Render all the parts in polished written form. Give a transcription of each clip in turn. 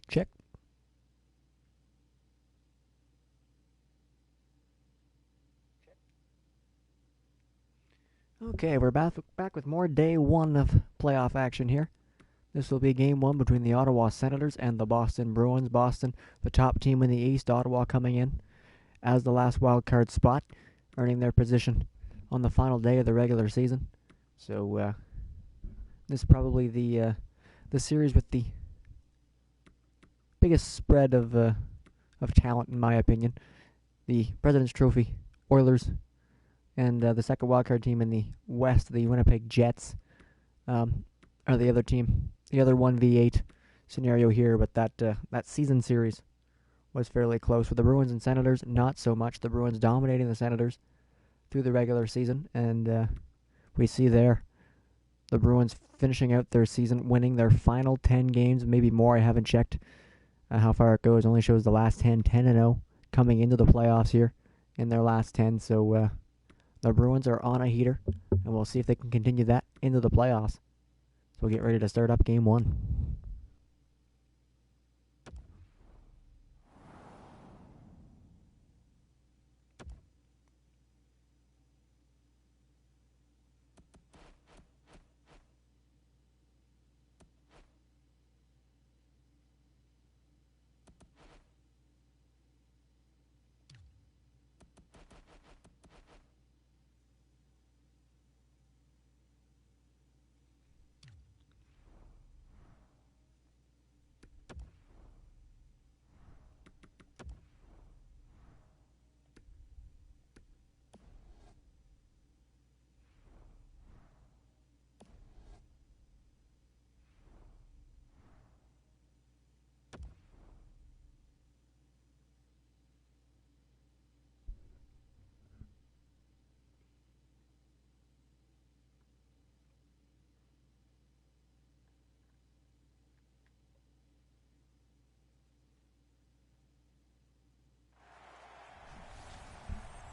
Check. Okay, we're back with more day one of playoff action here. This will be game one between the Ottawa Senators and the Boston Bruins. Boston, the top team in the East. Ottawa coming in as the last wild card spot, earning their position on the final day of the regular season. So this is probably the series with the biggest spread of talent, in my opinion. The President's Trophy Oilers and the second wildcard team in the West, the Winnipeg Jets, are the other team. The other 1v8 scenario here, but that season series was fairly close. For the Bruins and Senators, not so much. The Bruins dominating the Senators through the regular season, and we see there the Bruins finishing out their season, winning their final 10 games, maybe more. I haven't checked how far it goes. It only shows the last 10-0 coming into the playoffs here in their last 10. So the Bruins are on a heater, and we'll see if they can continue that into the playoffs. So we'll get ready to start up game one.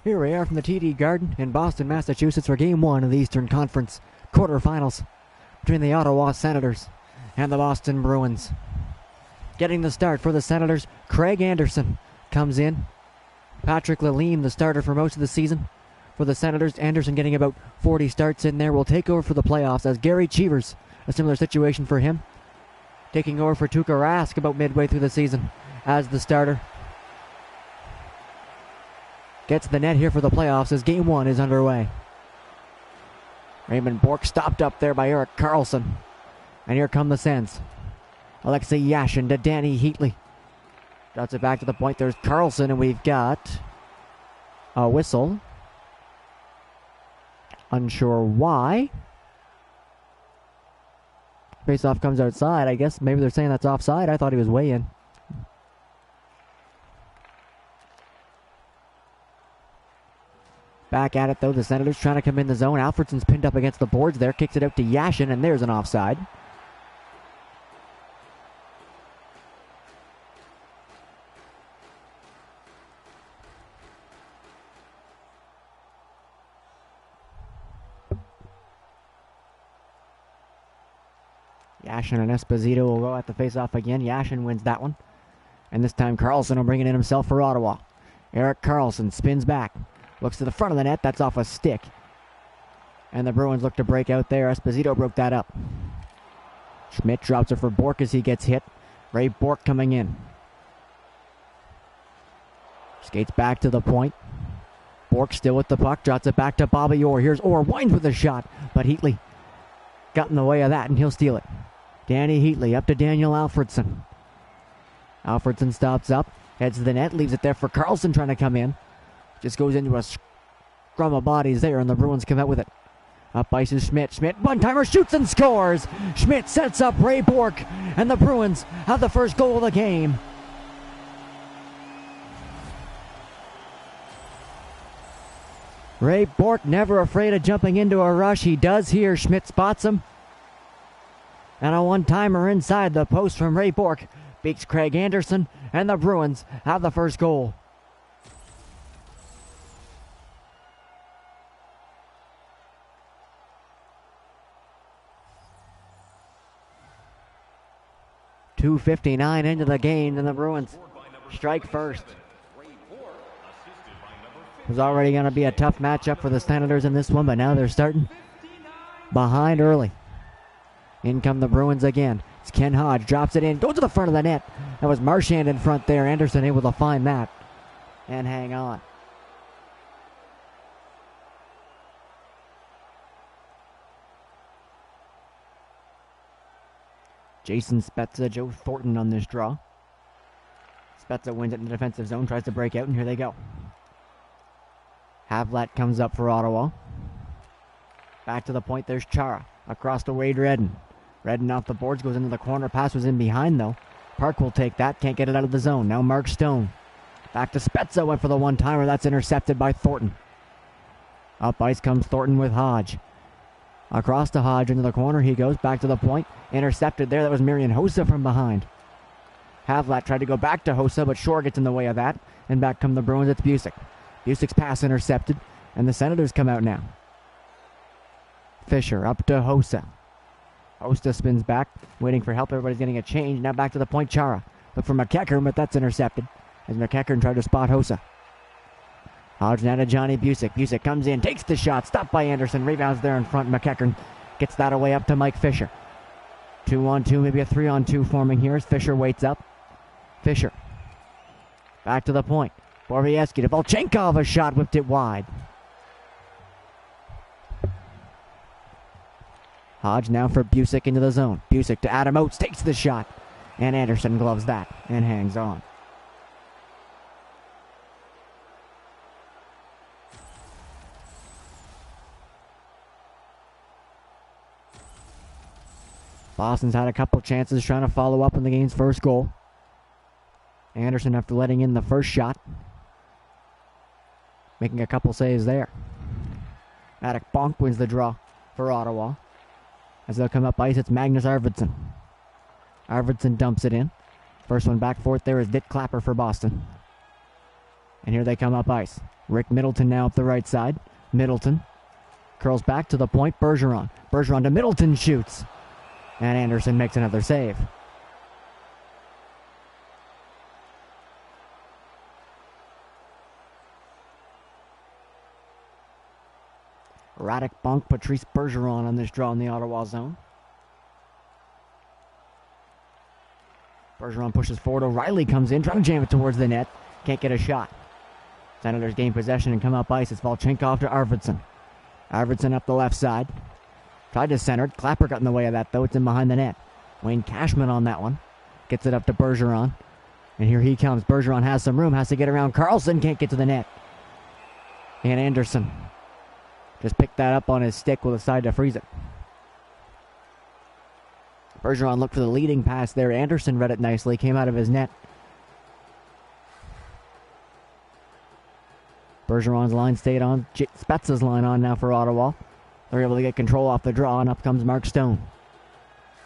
Here we are from the TD Garden in Boston, Massachusetts for Game 1 of the Eastern Conference quarterfinals between the Ottawa Senators and the Boston Bruins. Getting the start for the Senators, Craig Anderson comes in. Patrick Lalime, the starter for most of the season. For the Senators, Anderson getting about 40 starts in there, will take over for the playoffs as Gary Cheevers, a similar situation for him, taking over for Tuukka Rask about midway through the season as the starter. Gets the net here for the playoffs as Game 1 is underway. Raymond Bourque stopped up there by Erik Karlsson. And here come the Sens. Alexei Yashin to Danny Heatley. Drops it back to the point. There's Karlsson, and we've got a whistle. Unsure why. Faceoff comes outside. I guess maybe they're saying that's offside. I thought he was way in. Back at it, though. The Senators trying to come in the zone. Alfredsson's pinned up against the boards there. Kicks it out to Yashin, and there's an offside. Yashin and Esposito will go at the face-off again. Yashin wins that one. And this time Karlsson will bring it in himself for Ottawa. Erik Karlsson spins back. Looks to the front of the net. That's off a stick. And the Bruins look to break out there. Esposito broke that up. Schmidt drops it for Bourque as he gets hit. Ray Bourque coming in. Skates back to the point. Bourque still with the puck. Drops it back to Bobby Orr. Here's Orr. Winds with a shot. But Heatley got in the way of that, and he'll steal it. Danny Heatley up to Daniel Alfredsson. Alfredsson stops up. Heads to the net. Leaves it there for Karlsson trying to come in. Just goes into a scrum of bodies there, and the Bruins come out with it. Up ice is Schmidt. Schmidt, one-timer, shoots and scores! Schmidt sets up Ray Bourque, and the Bruins have the first goal of the game. Ray Bourque never afraid of jumping into a rush. He does here. Schmidt spots him. And a one-timer inside the post from Ray Bourque beats Craig Anderson, and the Bruins have the first goal. 2:59 into the game, and the Bruins strike first. It was already going to be a tough matchup for the Senators in this one, but now they're starting behind early. In come the Bruins again. It's Ken Hodge, drops it in, goes to the front of the net. That was Marchand in front there. Anderson able to find that and hang on. Jason Spezza, Joe Thornton on this draw. Spezza wins it in the defensive zone, tries to break out, and here they go. Havlat comes up for Ottawa. Back to the point, there's Chara. Across to Wade Redden. Redden off the boards, goes into the corner. Pass was in behind, though. Park will take that, can't get it out of the zone. Now Mark Stone. Back to Spezza, went for the one-timer. That's intercepted by Thornton. Up ice comes Thornton with Hodge. Across to Hodge into the corner he goes. Back to the point. Intercepted there. That was Marian Hossa from behind. Havlat tried to go back to Hossa, but Shore gets in the way of that. And back come the Bruins. It's Busick. Busick's pass intercepted. And the Senators come out now. Fisher up to Hossa. Hossa spins back, waiting for help. Everybody's getting a change. Now back to the point. Chara. Look for McEachern, but that's intercepted. As McEachern tried to spot Hossa. Hodge now to Johnny Busick. Busick comes in, takes the shot, stopped by Anderson, rebounds there in front. McEachern gets that away up to Mike Fisher. 2-on-2, maybe a 3-on-2 forming here as Fisher waits up. Fisher. Back to the point. Borowiecki to Volchenkov, a shot, whipped it wide. Hodge now for Busick into the zone. Busick to Adam Oates, takes the shot. And Anderson gloves that and hangs on. Boston's had a couple chances trying to follow up on the game's first goal. Anderson, after letting in the first shot, making a couple saves there. Attic Bonk wins the draw for Ottawa. As they'll come up ice, it's Magnus Arvidsson. Arvidsson dumps it in. First one back for it there is Dick Clapper for Boston. And here they come up ice. Rick Middleton now up the right side. Middleton curls back to the point. Bergeron. Bergeron to Middleton, shoots. And Anderson makes another save. Radek Bonk, Patrice Bergeron on this draw in the Ottawa zone. Bergeron pushes forward. O'Reilly comes in, trying to jam it towards the net. Can't get a shot. Senators gain possession and come up ice. It's Volchenkov to Arvidsson. Arvidsson up the left side. Tried to center. Clapper got in the way of that, though. It's in behind the net. Wayne Cashman on that one. Gets it up to Bergeron. And here he comes. Bergeron has some room. Has to get around Carlson. Can't get to the net. And Anderson just picked that up on his stick with a side to freeze it. Bergeron looked for the leading pass there. Anderson read it nicely. Came out of his net. Bergeron's line stayed on. Spezza's line on now for Ottawa. They're able to get control off the draw, and up comes Mark Stone.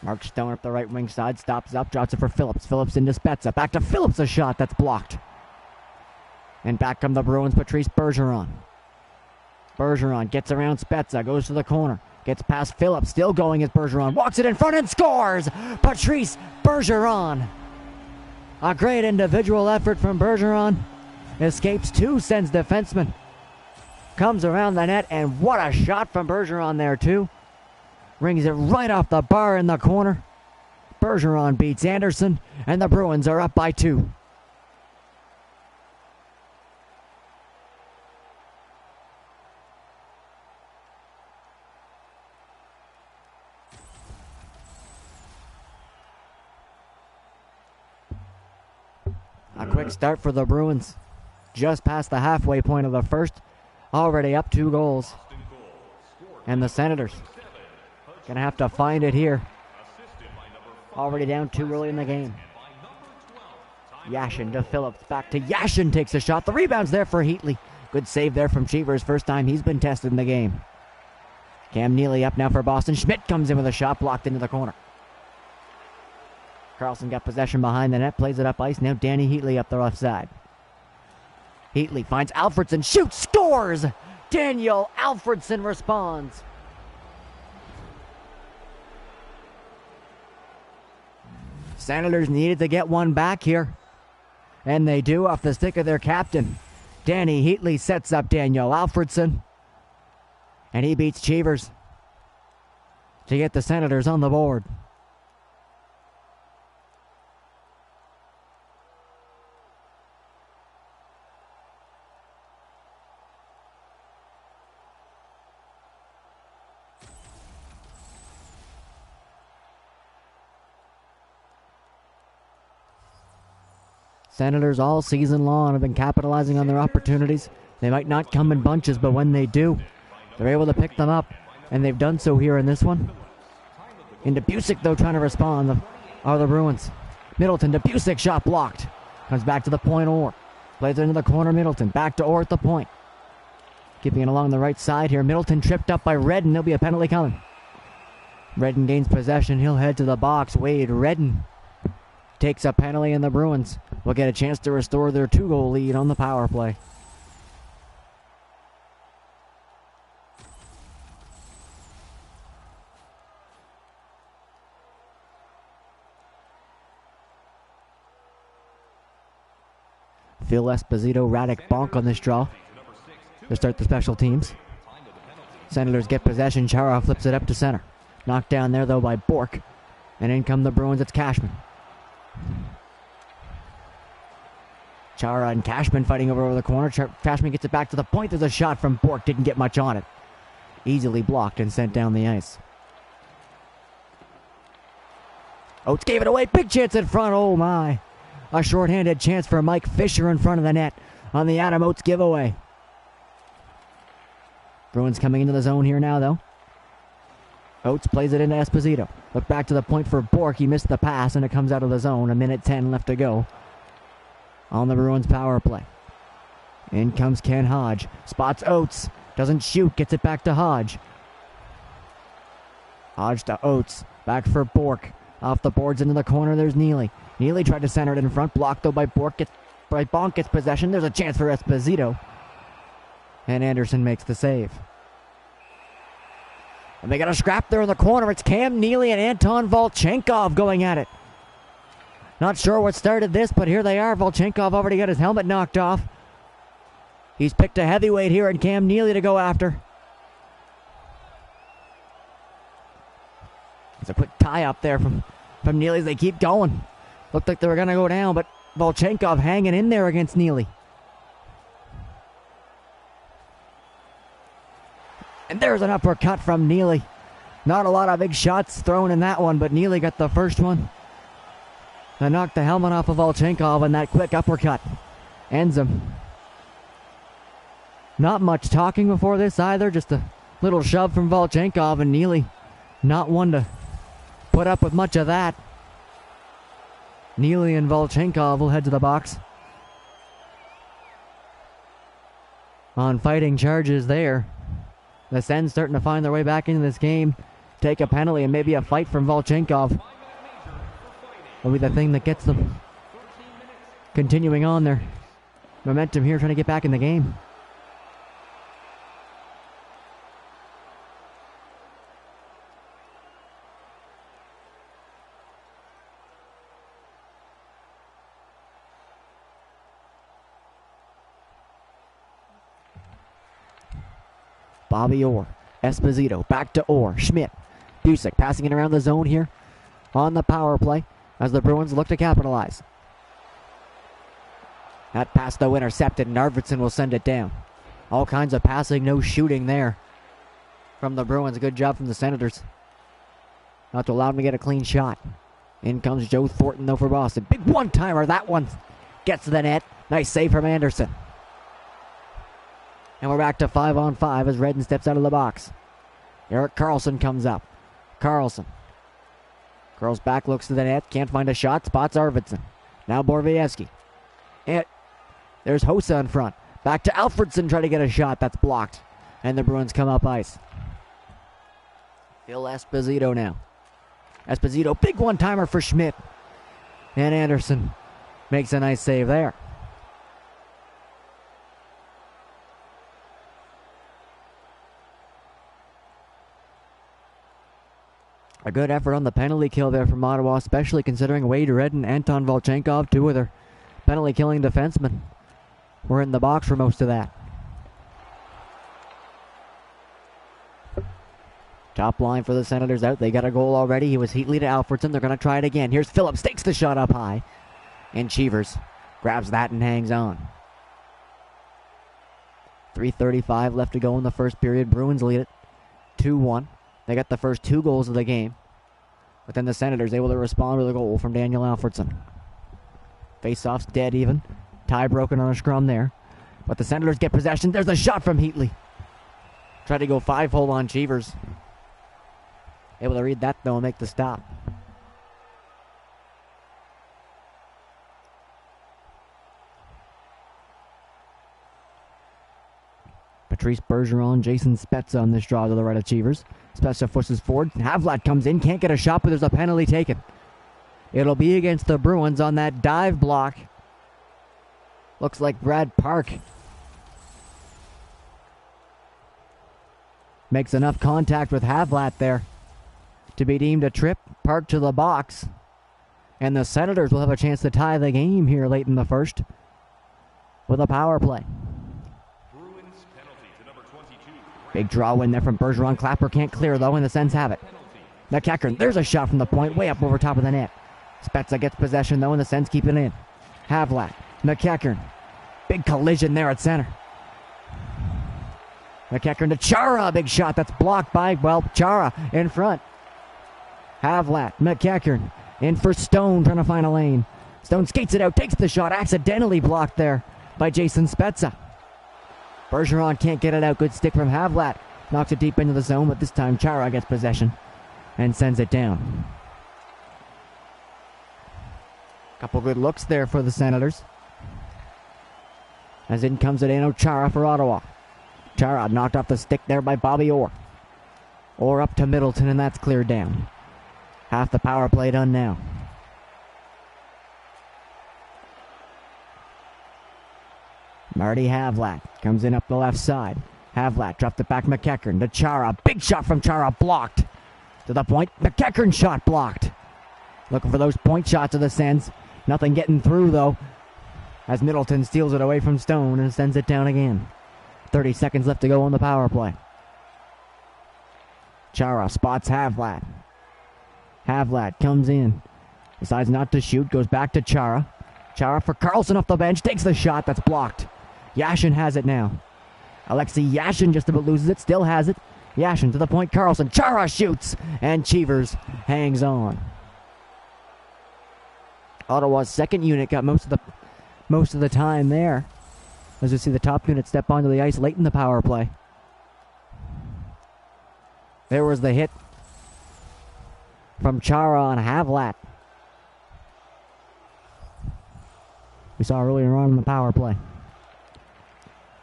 Mark Stone up the right wing side, stops up, drops it for Phillips. Phillips into Spezza. Back to Phillips, a shot that's blocked. And back come the Bruins, Patrice Bergeron. Bergeron gets around Spezza, goes to the corner. Gets past Phillips, still going as Bergeron. Walks it in front and scores! Patrice Bergeron. A great individual effort from Bergeron. Escapes two Sens defensemen. Comes around the net, and what a shot from Bergeron there, too. Rings it right off the bar in the corner. Bergeron beats Anderson, and the Bruins are up by 2. A quick start for the Bruins. Just past the halfway point of the first. Already up 2 goals. And the Senators going to have to find it here. Already down 2 early in the game. Yashin to Phillips. Back to Yashin. Takes a shot. The rebound's there for Heatley. Good save there from Cheevers. First time he's been tested in the game. Cam Neely up now for Boston. Schmidt comes in with a shot blocked into the corner. Carlson got possession behind the net. Plays it up ice. Now Danny Heatley up the left side. Heatley finds Alfredson, shoots, scores! Daniel Alfredson responds. Senators needed to get one back here. And they do off the stick of their captain. Danny Heatley sets up Daniel Alfredson. And he beats Cheevers to get the Senators on the board. Senators all season long have been capitalizing on their opportunities. They might not come in bunches, but when they do, they're able to pick them up, and they've done so here in this one. Into Busick, though, trying to respond, are the Bruins. Middleton to Busick, shot blocked. Comes back to the point, Orr. Plays it into the corner, Middleton. Back to Orr at the point. Keeping it along the right side here. Middleton tripped up by Redden. There'll be a penalty coming. Redden gains possession. He'll head to the box. Wade Redden takes a penalty, and the Bruins will get a chance to restore their 2-goal lead on the power play. Phil Esposito, Radek Bonk on this draw to start the special teams. Senators get possession. Chara flips it up to center. Knocked down there, though, by Bork. And in come the Bruins. It's Cashman. Chara and Cashman fighting over the corner. Cashman gets it back to the point. There's a shot from Bork. Didn't get much on it. Easily blocked and sent down the ice. Oates gave it away. Big chance in front. Oh, my. A shorthanded chance for Mike Fisher in front of the net on the Adam Oates giveaway. Bruins coming into the zone here now, though. Oates plays it into Esposito. Look back to the point for Bork. He missed the pass, and it comes out of the zone. 1:10 left to go on the Bruins power play. In comes Ken Hodge. Spots Oates. Doesn't shoot. Gets it back to Hodge. Hodge to Oates. Back for Bork. Off the boards into the corner. There's Neely. Neely tried to center it in front. Blocked, though, by Bork. Bonk gets possession. There's a chance for Esposito. And Anderson makes the save. And they got a scrap there in the corner. It's Cam Neely and Anton Volchenkov going at it. Not sure what started this, but here they are. Volchenkov already got his helmet knocked off. He's picked a heavyweight here, and Cam Neely to go after. It's a quick tie up there from Neely as they keep going. Looked like they were going to go down, but Volchenkov hanging in there against Neely. And there's an uppercut from Neely. Not a lot of big shots thrown in that one, but Neely got the first one. That knocked the helmet off of Volchenkov, and that quick uppercut ends him. Not much talking before this either, just a little shove from Volchenkov, and Neely not one to put up with much of that. Neely and Volchenkov will head to the box on fighting charges there. The Sens starting to find their way back into this game. Take a penalty and maybe a fight from Volchenkov will be the thing that gets them continuing on their momentum here, trying to get back in the game. Bobby Orr, Esposito, back to Orr, Schmidt, Busick passing it around the zone here on the power play as the Bruins look to capitalize. That pass though intercepted, and Arvidsson will send it down. All kinds of passing, no shooting there from the Bruins. Good job from the Senators not to allow them to get a clean shot. In comes Joe Thornton though for Boston. Big one-timer, that one gets to the net. Nice save from Anderson. And we're back to 5-on-5 as Redden steps out of the box. Erik Karlsson comes up. Karlsson curls back, looks to the net, can't find a shot, spots Arvidsson. Now Borvievsky. And there's Hossa in front. Back to Alfredson, trying to get a shot. That's blocked. And the Bruins come up ice. Phil Esposito now. Esposito, big one-timer for Schmidt. And Anderson makes a nice save there. A good effort on the penalty kill there from Ottawa, especially considering Wade Red and Anton Volchenkov, two of their penalty killing defensemen, were in the box for most of that. Top line for the Senators out. They got a goal already. He was Heatley to Alfredson. They're going to try it again. Here's Phillips. Takes the shot up high. And Cheevers grabs that and hangs on. 3:35 left to go in the first period. Bruins lead it 2-1. They got the first 2 goals of the game. But then the Senators able to respond with a goal from Daniel Alfredson. Face-off's dead even. Tie broken on a scrum there. But the Senators get possession. There's a shot from Heatley. Tried to go 5-hole on Cheevers. Able to read that, though, and make the stop. Patrice Bergeron, Jason Spezza on this draw to the right of Cheevers. Spezza pushes forward. Havlat comes in, can't get a shot, but there's a penalty taken. It'll be against the Bruins on that dive block. Looks like Brad Park makes enough contact with Havlat there to be deemed a trip. Park to the box. And the Senators will have a chance to tie the game here late in the first with a power play. Big draw win there from Bergeron. Clapper can't clear, though, and the Sens have it. McEachern, there's a shot from the point, way up over top of the net. Spezza gets possession, though, and the Sens keep it in. Havlat, McEachern. Big collision there at center. McEachern to Chara, big shot that's blocked by, well, Chara in front. Havlat, McEachern, in for Stone, trying to find a lane. Stone skates it out, takes the shot, accidentally blocked there by Jason Spezza. Bergeron can't get it out. Good stick from Havlat. Knocks it deep into the zone, but this time Chara gets possession and sends it down. Couple good looks there for the Senators. As in comes Zdeno Chara for Ottawa. Chara knocked off the stick there by Bobby Orr. Orr up to Middleton, and that's cleared down. Half the power play done now. Marty Havlat comes in up the left side. Havlat dropped it back. McEachern to Chara. Big shot from Chara, blocked. To the point. McEachern shot blocked. Looking for those point shots of the Sens. Nothing getting through, though, as Middleton steals it away from Stone and sends it down again. 30 seconds left to go on the power play. Chara spots Havlat. Havlat comes in. Decides not to shoot. Goes back to Chara. Chara for Carlson off the bench. Takes the shot. That's blocked. Yashin has it now. Alexei Yashin just about loses it. Still has it. Yashin to the point. Carlson. Chara shoots. And Cheevers hangs on. Ottawa's second unit got most of the time there. As we see the top unit step onto the ice late in the power play. There was the hit from Chara on Havlat. We saw earlier on in the power play.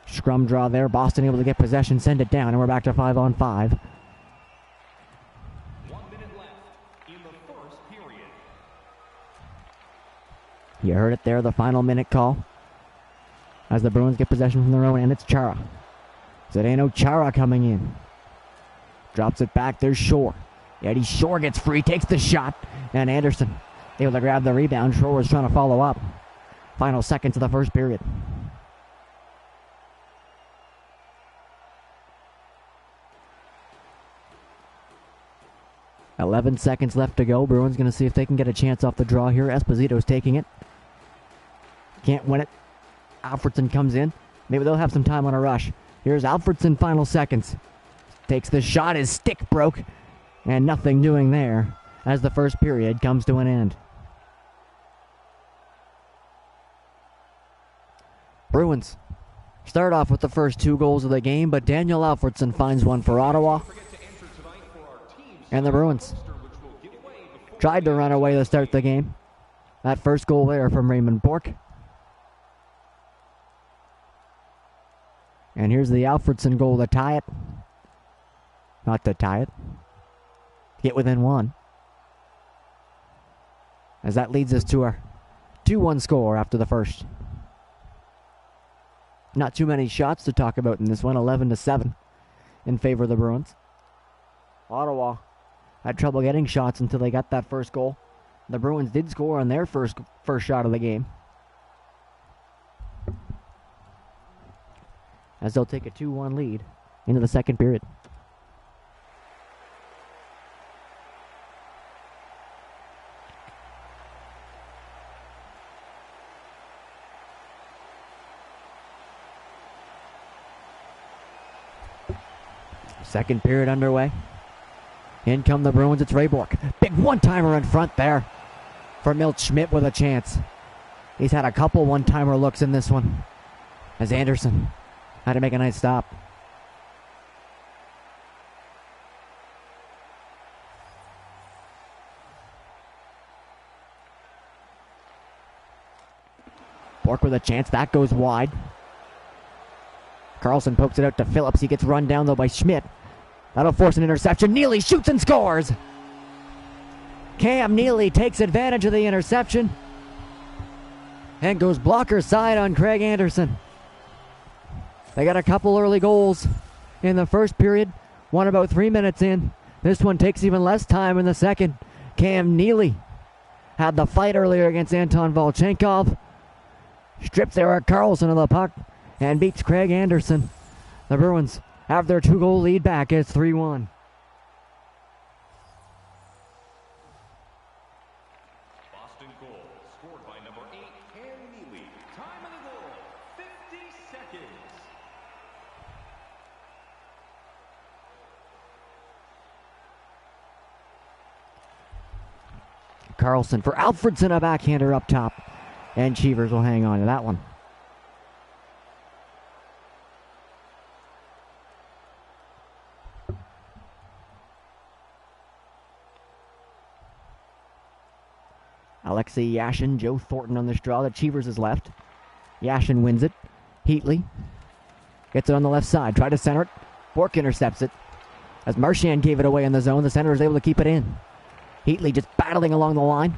Scrum draw there. Boston able to get possession, send it down, and we're back to 5-on-5. 1 minute left in the first period. You heard it there, the final minute call. As the Bruins get possession from their own end, it's Chara. Zdeno Chara coming in. Drops it back, there's Shore. Eddie Shore gets free, takes the shot, and Anderson able to grab the rebound. Shore was trying to follow up. Final seconds of the first period. .11 seconds left to go. Bruins going to see if they can get a chance off the draw here. Esposito's taking it. Can't win it. Alfredson comes in. Maybe they'll have some time on a rush. Here's Alfredson, final seconds. Takes the shot. His stick broke. And nothing doing there as the first period comes to an end. Bruins start off with the first 2 goals of the game, but Daniel Alfredson finds one for Ottawa. And the Bruins tried to run away to start the game. That first goal there from Raymond Bourque. And here's the Alfredson goal to tie it. Not to tie it. Get within 1. As that leads us to our 2-1 score after the first. Not too many shots to talk about in this one. 11-7 in favor of the Bruins. Ottawa had trouble getting shots until they got that first goal. The Bruins did score on their first shot of the game, as they'll take a 2-1 lead into the second period. Second period underway. In come the Bruins. It's Ray Bourque. Big one-timer in front there for Milt Schmidt with a chance. He's had a couple one-timer looks in this one, as Anderson had to make a nice stop. Bourque with a chance. That goes wide. Carlson pokes it out to Phillips. He gets run down though by Schmidt. That'll force an interception. Neely shoots and scores. Cam Neely takes advantage of the interception and goes blocker side on Craig Anderson. They got a couple early goals in the first period, one about 3 minutes in. This one takes even less time in the second. Cam Neely had the fight earlier against Anton Volchenkov. Strips Eric Carlson of the puck and beats Craig Anderson. The Bruins have their 2-goal lead back. It's 3-1. Boston goal scored by number 8, Cam Neely. Time of the goal, 50 seconds. Carlson for Alfredson, a backhander up top. And Cheevers will hang on to that one. Alexei Yashin, Joe Thornton on this draw that Cheevers is left. Yashin wins it. Heatley gets it on the left side. Try to center it. Bourque intercepts it. As Marchand gave it away in the zone, the center is able to keep it in. Heatley just battling along the line,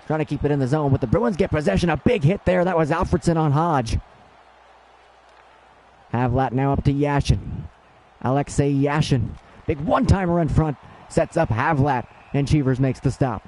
trying to keep it in the zone, but the Bruins get possession. A big hit there. That was Alfredson on Hodge. Havlat now up to Yashin. Alexei Yashin. Big one-timer in front. Sets up Havlat, and Cheevers makes the stop.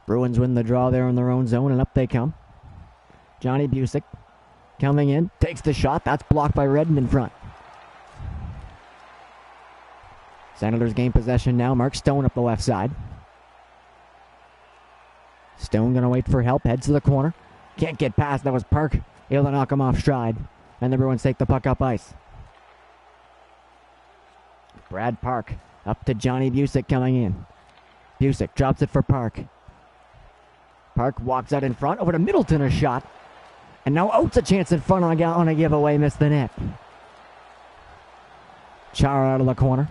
Bruins win the draw there in their own zone, and up they come. Johnny Busick coming in, takes the shot. That's blocked by Redden in front. Senators gain possession now. Mark Stone up the left side. Stone going to wait for help. Heads to the corner. Can't get past. That was Park. Able to knock him off stride. And the Bruins take the puck up ice. Brad Park up to Johnny Busick coming in. Busick drops it for Park. Park walks out in front, over to Middleton, a shot. And now Oates a chance in front on a giveaway, missed the net. Chara out of the corner.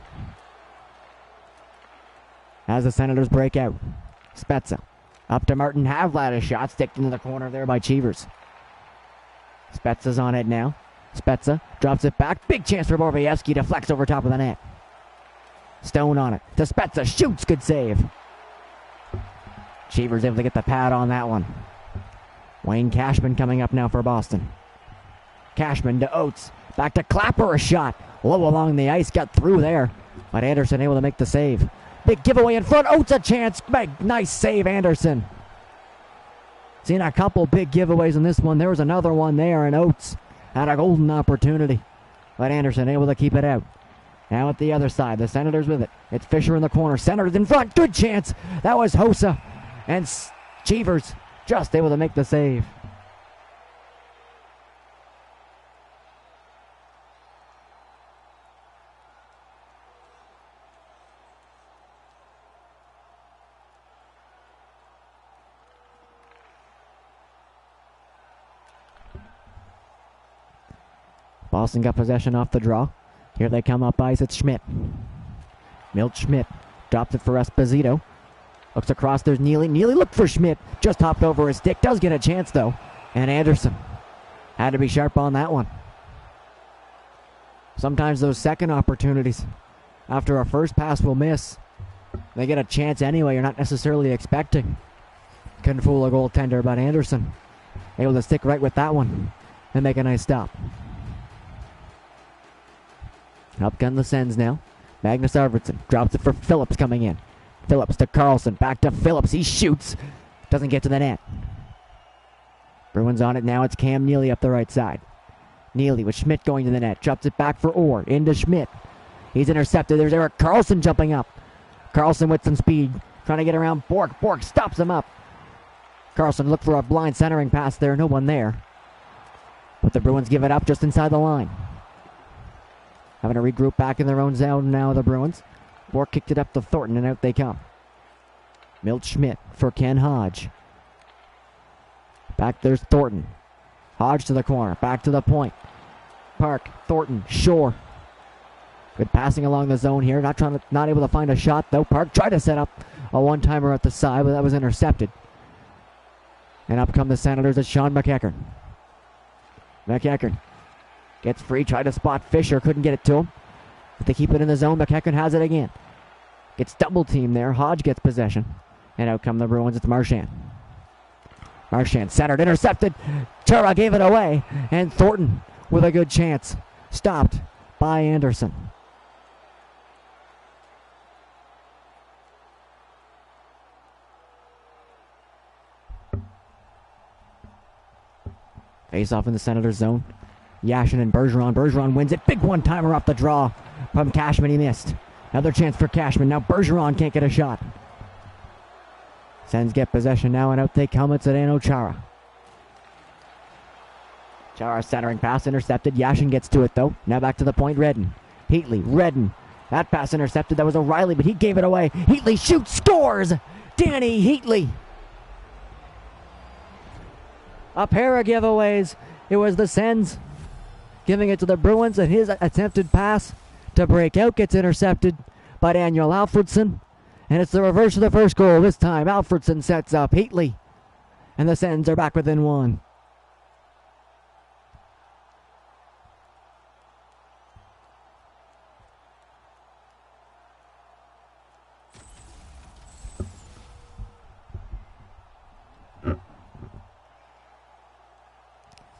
As the Senators break out. Spezza up to Martin Havlat, a shot sticked into the corner there by Cheevers. Spezza's on it now. Spezza drops it back. Big chance for Borowiecki to flex over top of the net. Stone on it. To Spezza, shoots, good save. Cheevers able to get the pad on that one. Wayne Cashman coming up now for Boston. Cashman to Oates. Back to Clapper, a shot. Low along the ice, got through there. But Anderson able to make the save. Big giveaway in front. Oates a chance. Nice save, Anderson. Seen a couple big giveaways in this one. There was another one there, and Oates had a golden opportunity. But Anderson able to keep it out. Now at the other side, the Senators with it. It's Fisher in the corner. Senators in front. Good chance. That was Hossa. And Cheevers just able to make the save. Boston got possession off the draw. Here they come up ice. It's Schmidt. Milt Schmidt drops it for Esposito. Looks across, there's Neely. Neely looked for Schmidt. Just hopped over his stick. Does get a chance, though. And Anderson Had to be sharp on that one. Sometimes those second opportunities, after a first pass will miss, they get a chance anyway you're not necessarily expecting. Couldn't fool a goaltender, but Anderson able to stick right with that one and make a nice stop. Up come the Sens now. Magnus Arvidsson drops it for Phillips coming in. Phillips to Carlson, back to Phillips. He shoots. Doesn't get to the net. Bruins on it now. It's Cam Neely up the right side. Neely with Schmidt going to the net. Drops it back for Orr. Into Schmidt. He's intercepted. There's Erik Karlsson jumping up. Karlsson with some speed. Trying to get around Bork. Bork stops him up. Karlsson looked for a blind centering pass there. No one there. But the Bruins give it up just inside the line. Having to regroup back in their own zone now, the Bruins. Bork kicked it up to Thornton, and out they come. Milt Schmidt for Ken Hodge. Back there's Thornton. Hodge to the corner. Back to the point. Park, Thornton, Shore. Good passing along the zone here. Not able to find a shot, though. Park tried to set up a one-timer at the side, but that was intercepted. And up come the Senators. It's Sean McEachern. McEachern gets free. Tried to spot Fisher. Couldn't get it to him. But they keep it in the zone. McEachern has it again. Gets double teamed there. Hodge gets possession. And out come the Bruins. It's Marchand. Marchand centered. Intercepted. Chara gave it away. And Thornton with a good chance. Stopped by Anderson. Face off in the Senators zone. Yashin and Bergeron. Bergeron wins it. Big one-timer off the draw from Cashman. He missed. Another chance for Cashman. Now Bergeron can't get a shot. Sens get possession now, and out they come. It's Zdeno Chara. Chara centering pass intercepted. Yashin gets to it, though. Now back to the point. Redden. Heatley. Redden. That pass intercepted. That was O'Reilly, but he gave it away. Heatley shoots. Scores! Danny Heatley. A pair of giveaways. It was the Sens giving it to the Bruins, and his attempted pass to break out gets intercepted by Daniel Alfredsson. And it's the reverse of the first goal. This time, Alfredsson sets up Heatley. And the Sens are back within one.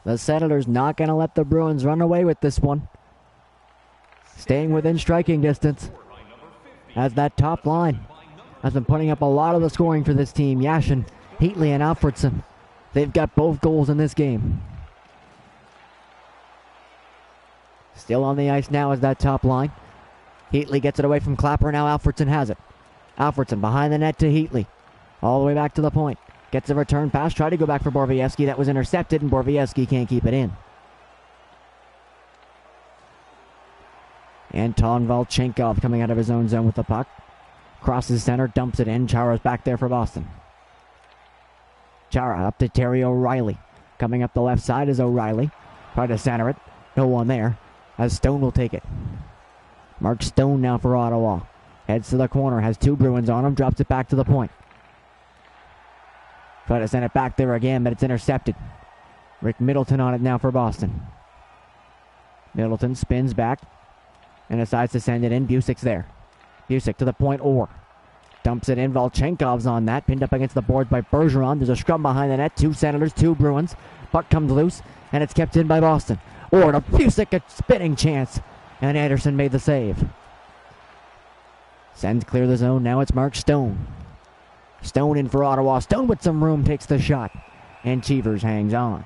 The Senators not going to let the Bruins run away with this one. Staying within striking distance. As that top line has been putting up a lot of the scoring for this team. Yashin, Heatley, and Alfredsson. They've got both goals in this game. Still on the ice now is that top line. Heatley gets it away from Clapper. Now Alfredsson has it. Alfredsson behind the net to Heatley. All the way back to the point. Gets a return pass. Tried to go back for Borowiecki. That was intercepted, and Borowiecki can't keep it in. Anton Volchenkov coming out of his own zone with the puck. Crosses center, dumps it in. Chara's back there for Boston. Chara up to Terry O'Reilly. Coming up the left side is O'Reilly. Tried to center it. No one there. As Stone will take it. Mark Stone now for Ottawa. Heads to the corner. Has two Bruins on him. Drops it back to the point. Try to send it back there again, but it's intercepted. Rick Middleton on it now for Boston. Middleton spins back and decides to send it in. Busic's there. Busic to the point. Orr dumps it in. Volchenkov's on that. Pinned up against the boards by Bergeron. There's a scrum behind the net. Two Senators, two Bruins. Puck comes loose, and it's kept in by Boston. Orr to Busic, a spinning chance. And Anderson made the save. Sends clear the zone. Now it's Mark Stone. Stone in for Ottawa. Stone with some room takes the shot. And Cheevers hangs on.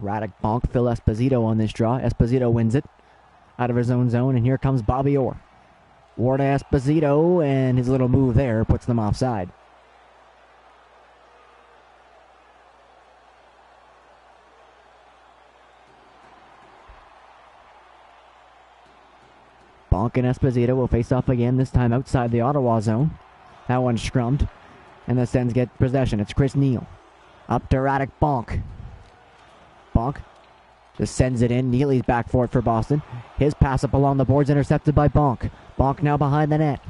Radek bonk Phil Esposito on this draw. Esposito wins it out of his own zone. And here comes Bobby Orr. Orr to Esposito. And his little move there puts them offside. Bonk and Esposito will face off again, this time outside the Ottawa zone. That one's scrummed, and the Sens get possession. It's Chris Neal. Up to Radek Bonk. Bonk Just sends it in. Neely's back for it for Boston. His pass up along the boards intercepted by Bonk. Bonk now behind the net.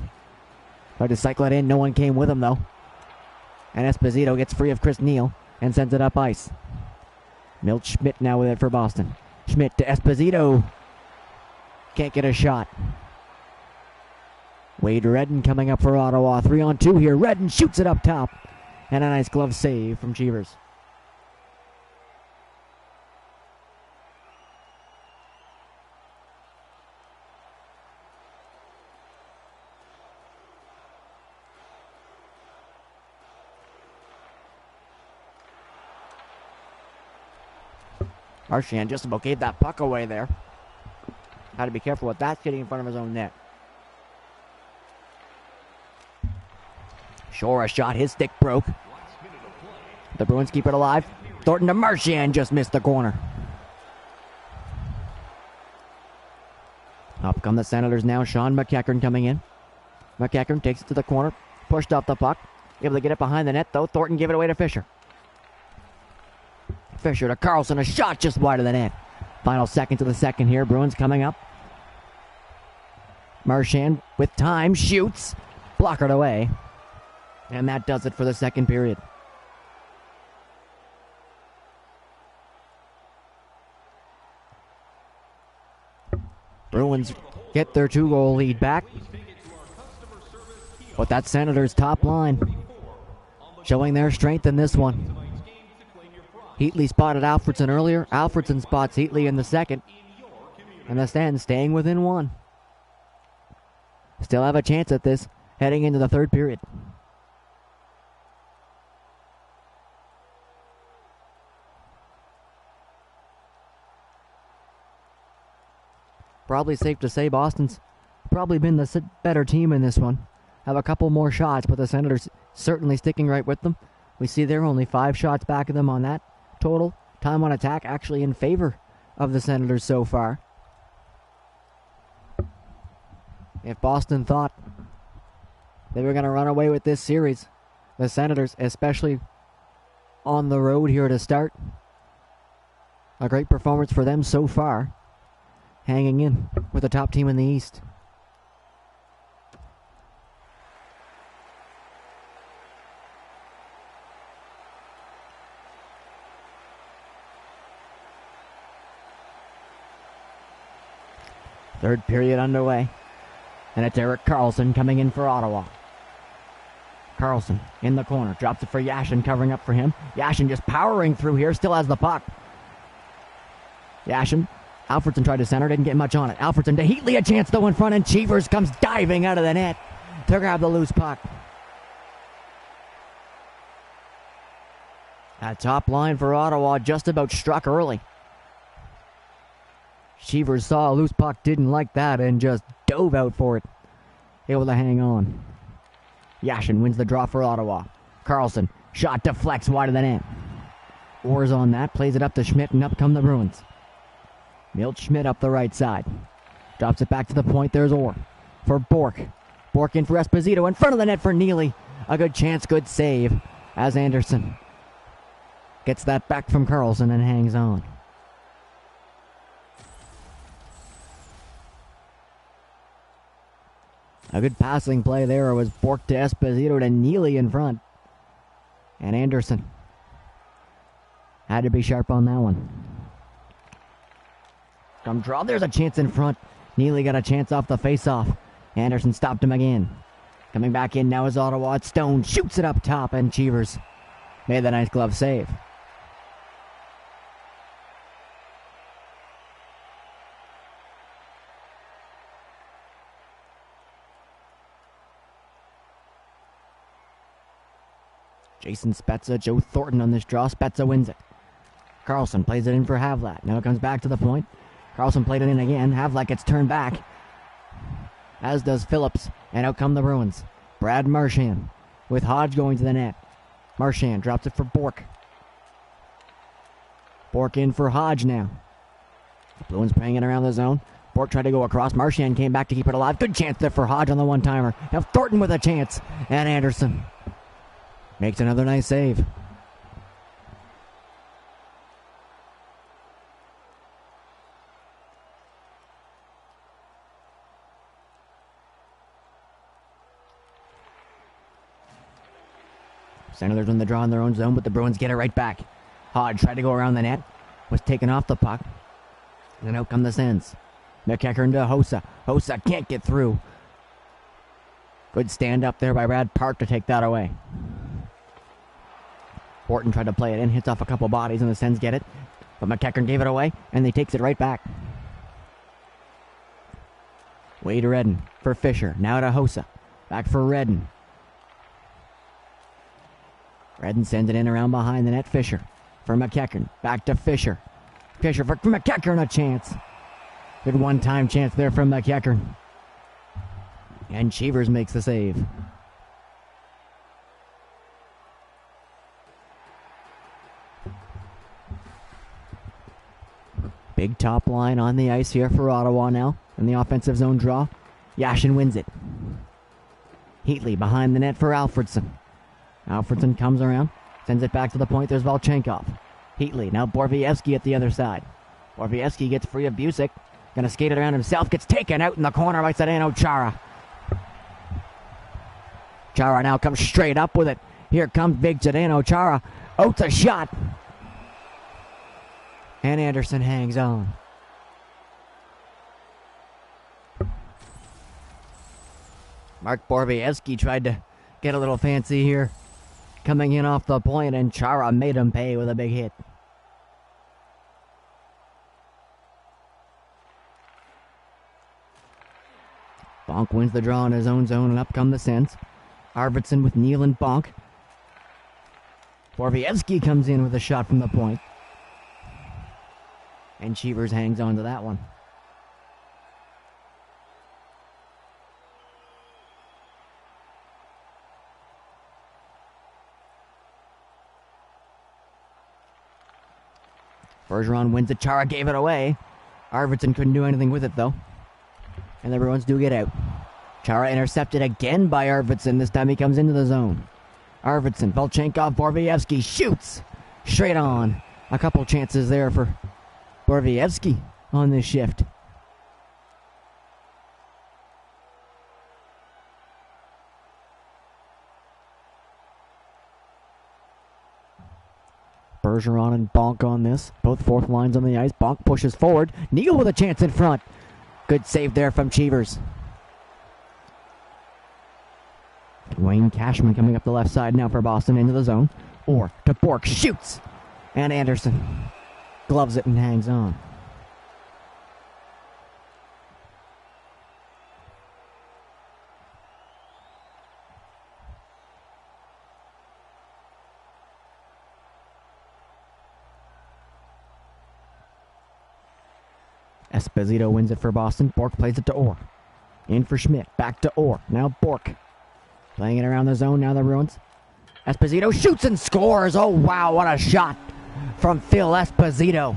Tried to cycle it in. No one came with him, though. And Esposito gets free of Chris Neal and sends it up ice. Milt Schmidt now with it for Boston. Schmidt to Esposito. Can't get a shot. Wade Redden coming up for Ottawa. 3-on-2 here. Redden shoots it up top. And a nice glove save from Cheevers. Marchand just about gave that puck away there. Had to be careful with that, getting in front of his own net. Shore a shot, his stick broke. The Bruins keep it alive. Thornton to Marchand, just missed the corner. Up come the Senators now. Sean McEachern coming in. McEachern takes it to the corner, pushed off the puck. Able to get it behind the net though. Thornton gave it away to Fisher. Fisher to Carlson, a shot just wide of the net. Final seconds of the second here. Bruins coming up. Marchand with time, shoots, blockered away. And that does it for the second period. Bruins get their 2-goal lead back. But that Senators top line showing their strength in this one. Heatley spotted Alfredson earlier. Alfredson spots Heatley in the second. And the Sens staying within 1. Still have a chance at this heading into the third period. Probably safe to say Boston's probably been the better team in this one. Have a couple more shots, but the Senators certainly sticking right with them. We see they're only 5 shots back of them on that. Total time on attack actually in favor of the Senators so far. If Boston thought they were going to run away with this series, the Senators, especially on the road here to start, a great performance for them so far, hanging in with the top team in the East. Third period underway. And it's Erik Karlsson coming in for Ottawa. Karlsson in the corner. Drops it for Yashin, covering up for him. Yashin just powering through here. Still has the puck. Yashin. Alfredson tried to center. Didn't get much on it. Alfredson to Heatley. A chance though in front. And Cheevers comes diving out of the net to grab the loose puck. That top line for Ottawa just about struck early. Cheevers saw a loose puck, didn't like that, and just dove out for it. Able to hang on. Yashin wins the draw for Ottawa. Karlsson, shot deflects wide of the net. Orr's on that, plays it up to Schmidt, and up come the Bruins. Milt Schmidt up the right side. Drops it back to the point, there's Orr. For Bork. Bork in for Esposito, in front of the net for Neely. A good chance, good save, as Anderson gets that back from Karlsson and hangs on. A good passing play there was Bork to Esposito to Neely in front. And Anderson had to be sharp on that one. Come draw. There's a chance in front. Neely got a chance off the face-off. Anderson stopped him again. Coming back in now is Ottawa. It's Stone. Shoots it up top, and Cheevers made the nice glove save. Jason Spezza, Joe Thornton on this draw. Spezza wins it. Karlsson plays it in for Havlat. Now it comes back to the point. Karlsson played it in again. Havlat gets turned back, as does Phillips. And out come the Bruins. Brad Marchand with Hodge going to the net. Marchand drops it for Bork. Bork in for Hodge now. Bruins playing it around the zone. Bork tried to go across. Marchand came back to keep it alive. Good chance there for Hodge on the one-timer. Now Thornton with a chance. And Anderson makes another nice save. Senators win the draw in their own zone, but the Bruins get it right back. Hodge tried to go around the net, was taken off the puck, and out come the Sens. McEachern to Hossa. Hossa can't get through. Good stand up there by Brad Park to take that away. Horton tried to play it in, hits off a couple bodies, and the Sens get it. But McEachern gave it away, and he takes it right back. Wade Redden for Fisher. Now to Hossa. Back for Redden. Redden sends it in around behind the net. Fisher for McEachern. Back to Fisher. Fisher for McEachern, a chance. Good one-time chance there from McEachern. And Cheevers makes the save. Big top line on the ice here for Ottawa now. In the offensive zone draw. Yashin wins it. Heatley behind the net for Alfredson. Alfredson comes around. Sends it back to the point. There's Volchenkov. Heatley. Now Borvievsky at the other side. Borvievsky gets free of Busick. Gonna skate it around himself. Gets taken out in the corner by Zdeno Chara. Chara now comes straight up with it. Here comes big Zdeno Chara. Oates a shot. And Anderson hangs on. Mark Borvievsky tried to get a little fancy here. Coming in off the point, and Chara made him pay with a big hit. Bonk wins the draw in his own zone, and up come the Sens. Arvidsson with Neal and Bonk. Borvievsky comes in with a shot from the point. And Cheevers hangs on to that one. Bergeron wins it. Chara gave it away. Arvidsson couldn't do anything with it, though. And the Bruins do get out. Chara intercepted again by Arvidsson. This time he comes into the zone. Arvidsson, Volchenkov, Borvievsky shoots straight on. A couple chances there for Borvievsky on this shift. Bergeron and Bonk on this. Both fourth lines on the ice. Bonk pushes forward. Neal with a chance in front. Good save there from Cheevers. Wayne Cashman coming up the left side now for Boston into the zone. Or to Bork. Shoots. And Anderson gloves it and hangs on. Esposito wins it for Boston. Bork plays it to Orr. In for Schmidt. Back to Orr. Now Bork. Playing it around the zone. Now the Bruins. Esposito shoots and scores. Oh, wow. What a shot from Phil Esposito.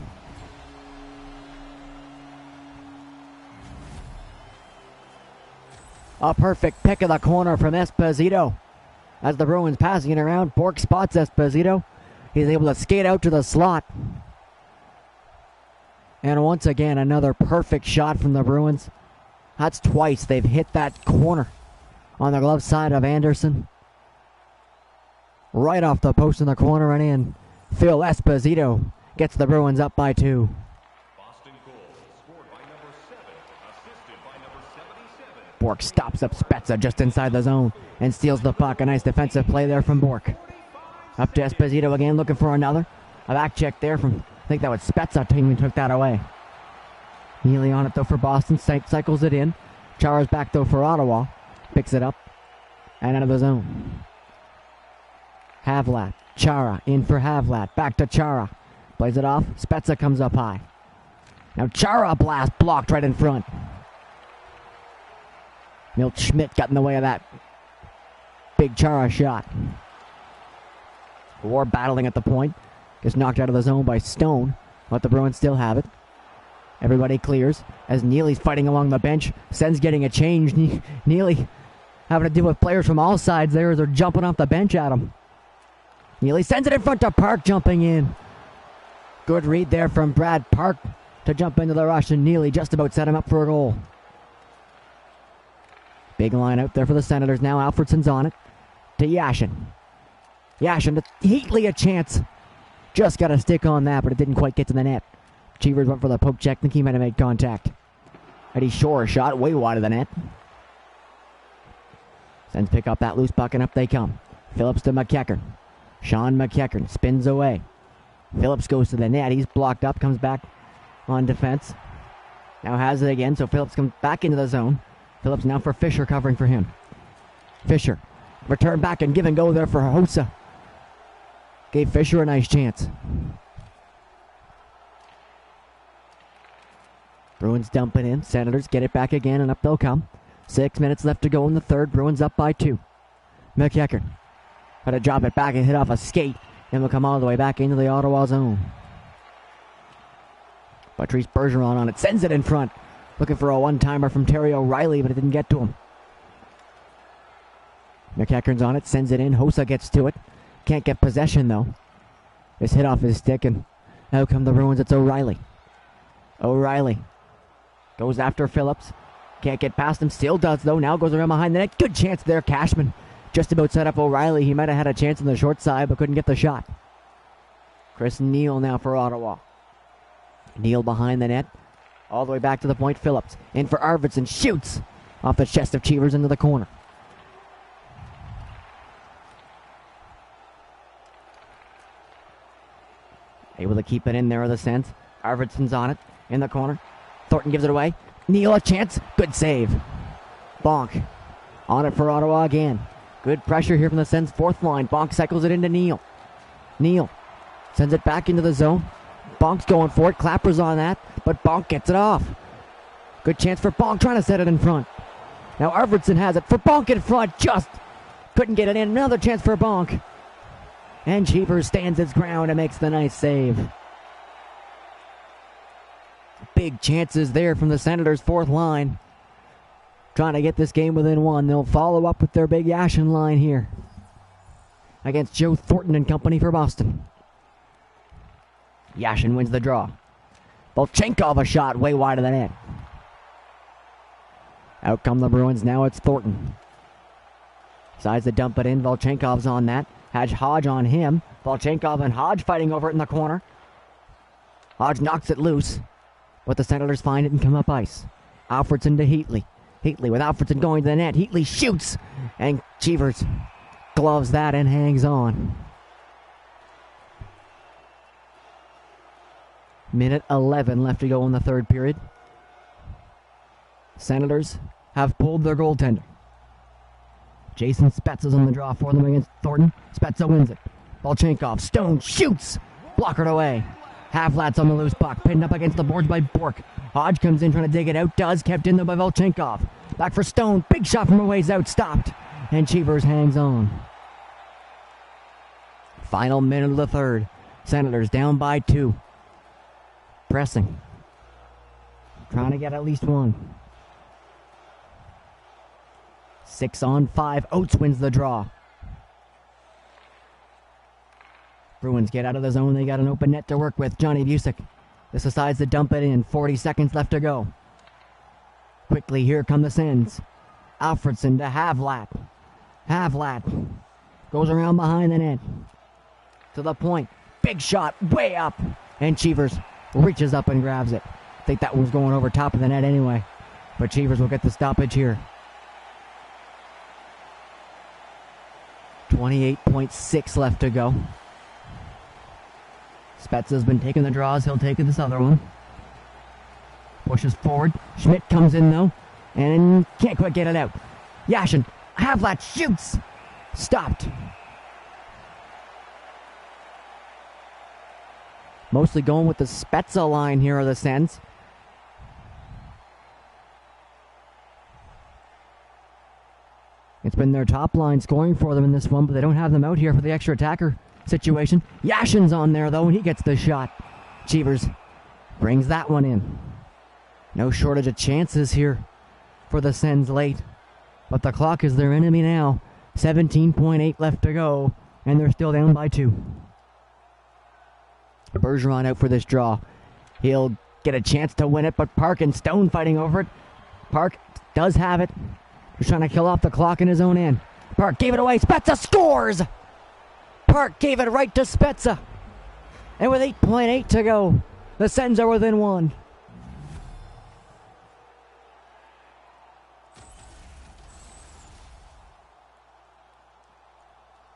A perfect pick of the corner from Esposito. As the Bruins passing it around, Bork spots Esposito. He's able to skate out to the slot. And once again, another perfect shot from the Bruins. That's twice they've hit that corner on the glove side of Anderson. Right off the post in the corner and in. Phil Esposito gets the Bruins up by 2. Boston goal, scored by number 7, assisted by number 77. Bork stops up Spezza just inside the zone and steals the puck. A nice defensive play there from Bork. Up to Esposito again, looking for another. A back check there from, I think that was Spezza, team took that away. Neely on it though for Boston, cycles it in. Chara's back though for Ottawa. Picks it up and out of the zone. Havlat, Chara in for Havlat, back to Chara. Plays it off, Spezza comes up high. Now Chara blast blocked right in front. Milt Schmidt got in the way of that big Chara shot. War battling at the point. Gets knocked out of the zone by Stone, but the Bruins still have it. Everybody clears as Neely's fighting along the bench. Sen's getting a change. Neely having to deal with players from all sides there as they're jumping off the bench at him. Neely sends it in front to Park, jumping in. Good read there from Brad Park to jump into the rush, and Neely just about set him up for a goal. Big line out there for the Senators now. Alfredson's on it to Yashin. Yashin to Heatley a chance. Just got a stick on that, but it didn't quite get to the net. Cheevers went for the poke check. Think he might have made contact. Eddie Shore shot way wide of the net. Sens pick up that loose puck and up they come. Phillips to McEachern. Sean McEachern spins away. Phillips goes to the net. He's blocked up, comes back on defense. Now has it again, so Phillips comes back into the zone. Phillips now for Fisher covering for him. Fisher, return back and give and go there for Hossa. Gave Fisher a nice chance. Bruins dump it in. Senators get it back again and up they'll come. 6 minutes left to go in the third. Bruins up by 2. McEachern had to drop it back and hit off a skate. And will come all the way back into the Ottawa zone. Patrice Bergeron on it. Sends it in front. Looking for a one-timer from Terry O'Reilly, but it didn't get to him. McEachern's on it. Sends it in. Hossa gets to it. Can't get possession, though. It's hit off his stick, and out come the Bruins. It's O'Reilly. O'Reilly goes after Phillips. Can't get past him. Still does, though. Now goes around behind the net. Good chance there. Cashman just about set up O'Reilly. He might have had a chance on the short side, but couldn't get the shot. Chris Neal now for Ottawa. Neal behind the net. All the way back to the point. Phillips in for Arvidsson. Shoots off the chest of Cheevers into the corner. Able to keep it in there are the Sens. Arvidsson's on it in the corner. Thornton gives it away. Neal a chance. Good save. Bonk on it for Ottawa again. Good pressure here from the Sens' fourth line. Bonk cycles it into Neal. Neal sends it back into the zone. Bonk's going for it. Clapper's on that, but Bonk gets it off. Good chance for Bonk trying to set it in front. Now Arvidsson has it for Bonk in front. Just couldn't get it in. Another chance for Bonk. And Cheevers stands his ground and makes the nice save. Big chances there from the Senators' fourth line. Trying to get this game within 1. They'll follow up with their big Yashin line here against Joe Thornton and company for Boston. Yashin wins the draw. Volchenkov a shot way wide of the net. Out come the Bruins. Now it's Thornton. Decides to dump it in. Volchenkov's on that. Has Hodge on him. Volchenkov and Hodge fighting over it in the corner. Hodge knocks it loose, but the Senators find it and come up ice. Alfredson to Heatley. Heatley with Alfredson going to the net. Heatley shoots, and Cheevers gloves that and hangs on. Minute 11 left to go in the third period. Senators have pulled their goaltender. Jason Spezza's on the draw for them against Thornton. Spezza wins it. Volchenkov, Stone shoots, blockered away. Havlat's on the loose puck, pinned up against the boards by Bork. Hodge comes in trying to dig it out, does, kept in though by Volchenkov. Back for Stone, big shot from a ways out, stopped, and Cheevers hangs on. Final minute of the third. Senators down by 2. Pressing. Trying to get at least 1. 6-on-5. Oates wins the draw. Bruins get out of the zone. They got an open net to work with. Johnny Busick. This decides to dump it in. 40 seconds left to go. Quickly, here come the Sens. Alfredson to Havlat. Havlat goes around behind the net. To the point. Big shot way up. And Cheevers reaches up and grabs it. I think that one was going over top of the net anyway. But Cheevers will get the stoppage here. 28.6 left to go. Spezza's been taking the draws. He'll take this other one. Pushes forward. Schmidt comes in though. And can't quite get it out. Yashin. Havlat shoots. Stopped. Mostly going with the Spezza line here are the Sens. It's been their top line scoring for them in this one, but they don't have them out here for the extra attacker situation. Yashin's on there, though, and he gets the shot. Cheevers brings that one in. No shortage of chances here for the Sens late, but the clock is their enemy now. 17.8 left to go, and they're still down by 2. Bergeron out for this draw. He'll get a chance to win it, but Park and Stone fighting over it. Park does have it. He's trying to kill off the clock in his own end. Park gave it away. Spezza scores! Park gave it right to Spezza. And with 8.8 to go, the Sens are within one.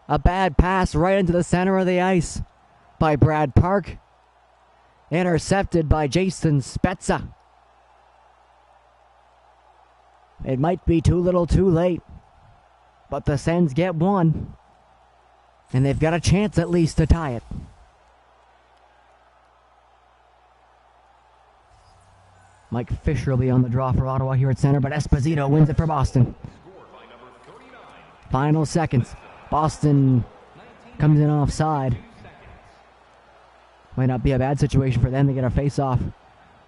A bad pass right into the center of the ice by Brad Park. Intercepted by Jason Spezza. It might be too little too late, but the Sens get one, and they've got a chance at least to tie it. Mike Fisher will be on the draw for Ottawa here at center, but Esposito wins it for Boston. Final seconds. Boston comes in offside. Might not be a bad situation for them to get a face-off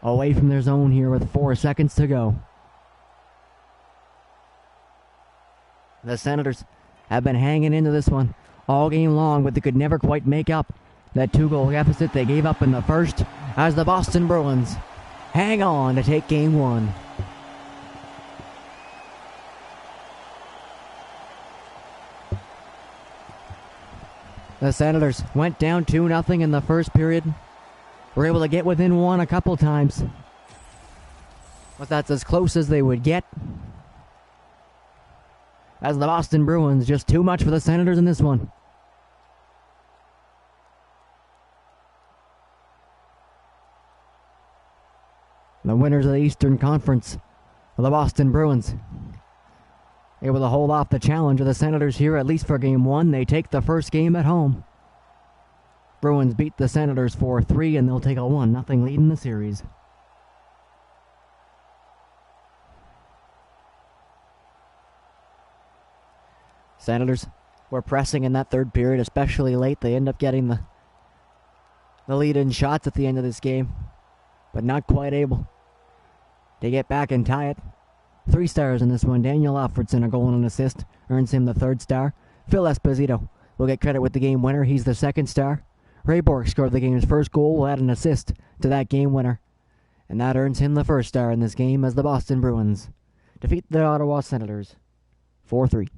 away from their zone here with 4 seconds to go. The Senators have been hanging into this one all game long, but they could never quite make up that 2-goal deficit they gave up in the first as the Boston Bruins hang on to take game one. The Senators went down 2-0 in the first period. Were able to get within one a couple times, but that's as close as they would get, as the Boston Bruins just too much for the Senators in this one. The winners of the Eastern Conference, the Boston Bruins, able to hold off the challenge of the Senators here, at least for game one. They take the first game at home. Bruins beat the Senators 4-3, and they'll take a 1-0 lead in the series. Senators were pressing in that third period, especially late. They end up getting the lead in shots at the end of this game, but not quite able to get back and tie it. 3 stars in this one. Daniel Alfredson, a goal and an assist, earns him the 3rd star. Phil Esposito will get credit with the game winner. He's the 2nd star. Ray Bork scored the game's first goal, will add an assist to that game winner, and that earns him the 1st star in this game as the Boston Bruins defeat the Ottawa Senators 4-3.